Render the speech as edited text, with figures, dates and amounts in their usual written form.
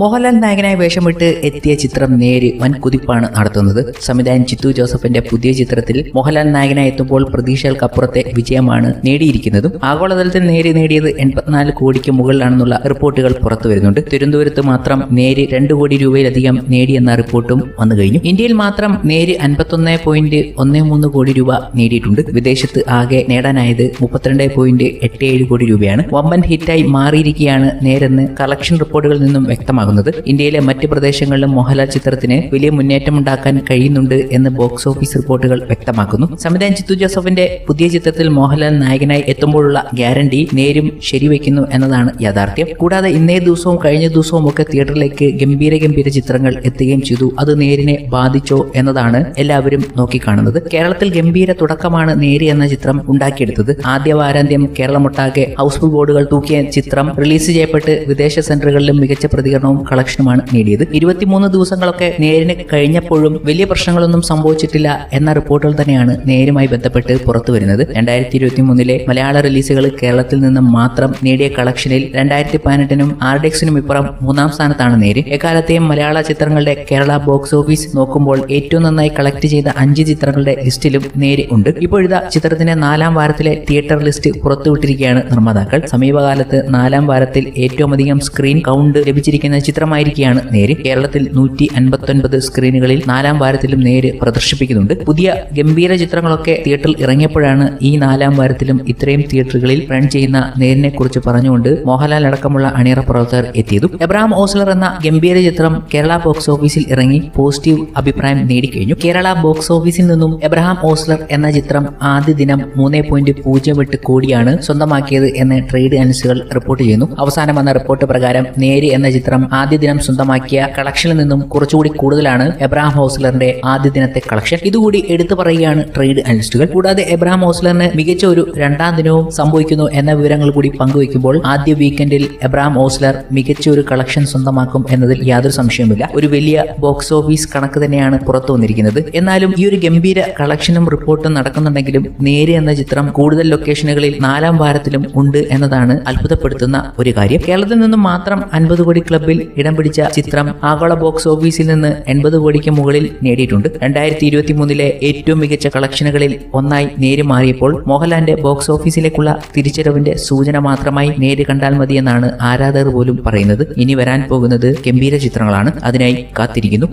മോഹൻലാൽ നായകനായി വേഷമിട്ട് എത്തിയ ചിത്രം നേര് വൻ കുതിപ്പാണ് നടത്തുന്നത്. സംവിധായകൻ ചിത്തു ജോസഫിന്റെ പുതിയ ചിത്രത്തിൽ മോഹൻലാൽ നായകനായി എത്തുമ്പോൾ പ്രതീക്ഷകൾക്കപ്പുറത്തെ വിജയമാണ് നേടിയിരിക്കുന്നതും. ആഗോളതലത്തിൽ നേര് നേടിയത് 84 കോടിക്ക് മുകളിലാണെന്നുള്ള റിപ്പോർട്ടുകൾ പുറത്തു വരുന്നുണ്ട്. തിരുവനന്തപുരത്ത് മാത്രം നേര് 2 കോടി രൂപയിലധികം നേടിയെന്ന റിപ്പോർട്ടും വന്നു കഴിഞ്ഞു. ഇന്ത്യയിൽ മാത്രം നേര് 51.13 കോടി രൂപ നേടിയിട്ടുണ്ട്. വിദേശത്ത് ആകെ നേടാനായത് 32.87 കോടി രൂപയാണ്. വമ്പൻ ഹിറ്റായി മാറിയിരിക്കുകയാണ് നേരെന്ന് കളക്ഷൻ റിപ്പോർട്ടുകളിൽ നിന്നും വ്യക്തമാകുന്നത്. ഇന്ത്യയിലെ മറ്റ് പ്രദേശങ്ങളിലും മോഹൻലാൽ ചിത്രത്തിന് വലിയ മുന്നേറ്റമുണ്ടാക്കാൻ കഴിയുന്നുണ്ട് എന്ന് ബോക്സ് ഓഫീസ് റിപ്പോർട്ടുകൾ വ്യക്തമാക്കുന്നു. സംവിധായകൻ ചിത്തു ജോസഫിന്റെ പുതിയ ചിത്രത്തിൽ മോഹൻലാൽ നായകനായി എത്തുമ്പോഴുള്ള ഗ്യാരണ്ടി നേരും ശരിവെക്കുന്നു എന്നതാണ് യാഥാർത്ഥ്യം. കൂടാതെ ഇന്നേ ദിവസവും കഴിഞ്ഞ ദിവസവും ഒക്കെ തിയേറ്ററിലേക്ക് ഗംഭീര ചിത്രങ്ങൾ എത്തുകയും ചെയ്തു. അത് നേരിനെ ബാധിച്ചോ എന്നതാണ് എല്ലാവരും നോക്കിക്കാണുന്നത്. കേരളത്തിൽ ഗംഭീര തുടക്കമാണ് നേര് എന്ന ചിത്രം ഉണ്ടാക്കിയെടുത്തത്. ആദ്യ വാരാന്ത്യം കേരളമൊട്ടാകെ ഹൗസ്ഫുൾ ബോർഡുകൾ തൂക്കിയ ചിത്രം റിലീസ് ചെയ്യപ്പെട്ട് വിദേശ സെന്ററുകളിലും മികച്ച പ്രതികരണവും കളക്ഷനുമാണ് നേടിയത്. 23 ദിവസങ്ങളൊക്കെ നേരിന് കഴിഞ്ഞപ്പോഴും വലിയ പ്രശ്നങ്ങളൊന്നും സംഭവിച്ചിട്ടില്ല എന്ന റിപ്പോർട്ടുകൾ തന്നെയാണ് നേരുമായി ബന്ധപ്പെട്ട് പുറത്തു വരുന്നത്. 2023 മലയാള റിലീസുകൾ കേരളത്തിൽ നിന്നും മാത്രം നേടിയ കളക്ഷനിൽ 2018 ആർഡെക്സിനും ഇപ്പുറം 3-ാം സ്ഥാനത്താണ് നേര്. എക്കാലത്തെയും മലയാള ചിത്രങ്ങളുടെ കേരള ബോക്സ് ഓഫീസ് നോക്കുമ്പോൾ ഏറ്റവും നന്നായി കളക്ട് ചെയ്ത 5 ചിത്രങ്ങളുടെ ലിസ്റ്റിലും നേര് ഉണ്ട്. ഇപ്പോഴിതാ ചിത്രത്തിന്റെ 4-ാം വാരത്തിലെ തിയേറ്റർ ലിസ്റ്റ് പുറത്തുവിട്ടിരിക്കുകയാണ് നിർമ്മാതാക്കൾ. സമീപകാലത്ത് 4-ാം വാരത്തിൽ ഏറ്റവും അധികം സ്ക്രീൻ കൗണ്ട് ലഭിച്ചിരിക്കുന്ന ചിത്രമായിരിക്കുകയാണ് നേര്. കേരളത്തിൽ 159 സ്ക്രീനുകളിൽ 4-ാം വാരത്തിലും നേര് പ്രദർശിപ്പിക്കുന്നുണ്ട്. പുതിയ ഗംഭീര ചിത്രങ്ങളൊക്കെ തിയേറ്ററിൽ ഇറങ്ങിയപ്പോഴാണ് ഈ 4-ാം വാരത്തിലും ഇത്രയും തിയേറ്ററുകളിൽ റൺ ചെയ്യുന്ന നേരിനെ കുറിച്ച് പറഞ്ഞുകൊണ്ട് മോഹൻലാൽ അടക്കമുള്ള അണിയറ പ്രവർത്തകർ എത്തിയതും. എബ്രഹാം ഓസ്ലർ എന്ന ഗംഭീര ചിത്രം കേരള ബോക്സ് ഓഫീസിൽ ഇറങ്ങി പോസിറ്റീവ് അഭിപ്രായം നേടിക്കഴിഞ്ഞു. കേരള ബോക്സ് ഓഫീസിൽ നിന്നും എബ്രഹാം ഓസ്ലർ എന്ന ചിത്രം ആദ്യ ദിനം 3.08 കോടിയാണ് സ്വന്തമാക്കിയത് എന്ന് ട്രേഡ് അനലിസ്റ്റുകൾ റിപ്പോർട്ട് ചെയ്യുന്നു. അവസാനം വന്ന റിപ്പോർട്ട് പ്രകാരം നേര് എന്ന ചിത്രം ആദ്യ ദിനം സ്വന്തമാക്കിയ കളക്ഷനിൽ നിന്നും കുറച്ചുകൂടി കൂടുതലാണ് എബ്രഹാം ഓസ്ലറിന്റെ ആദ്യ ദിനത്തെ കളക്ഷൻ. ഇതുകൂടി എടുത്തു പറയുകയാണ് ട്രേഡ് അനലിസ്റ്റുകൾ. കൂടാതെ എബ്രഹാം ഓസ്ലറിന് മികച്ച ഒരു 2-ാം ദിനവും സംഭവിക്കുന്നു എന്ന വിവരങ്ങൾ കൂടി പങ്കുവയ്ക്കുമ്പോൾ ആദ്യ വീക്കെൻഡിൽ എബ്രഹാം ഓസ്ലർ മികച്ച ഒരു കളക്ഷൻ സ്വന്തമാക്കും എന്നതിൽ യാതൊരു സംശയവുമില്ല. ഒരു വലിയ ബോക്സ് ഓഫീസ് കണക്ക് തന്നെയാണ് പുറത്തു വന്നിരിക്കുന്നത്. എന്നാലും ഈ ഒരു ഗംഭീര കളക്ഷനും റിപ്പോർട്ടും നടക്കുന്നുണ്ടെങ്കിലും നേര് എന്ന ചിത്രം കൂടുതൽ ലൊക്കേഷനുകളിൽ 4-ാം വാരത്തിലും ഉണ്ട് എന്നതാണ് അത്ഭുതപ്പെടുത്തുന്ന ഒരു കാര്യം. കേരളത്തിൽ നിന്നും മാത്രം 50 കോടി ക്ലബിൽ ഇടം പിടിച്ച ചിത്രം ആഗോള ബോക്സ് ഓഫീസിൽ നിന്ന് 80 കോടിക്ക് മുകളിൽ നേടിയിട്ടുണ്ട്. 2023 ഏറ്റവും മികച്ച കളക്ഷനുകളിൽ ഒന്നായി നേര് മാറിയപ്പോൾ മോഹൻലാലിന്റെ ബോക്സ് ഓഫീസിലേക്കുള്ള തിരിച്ചറിവിന്റെ സൂചന മാത്രമായി നേര് കണ്ടാൽ മതിയെന്നാണ് ആരാധകർ പോലും പറയുന്നത്. ഇനി വരാൻ പോകുന്നത് ഗംഭീര ചിത്രങ്ങളാണ്. അതിനായി കാത്തിരിക്കുന്നു.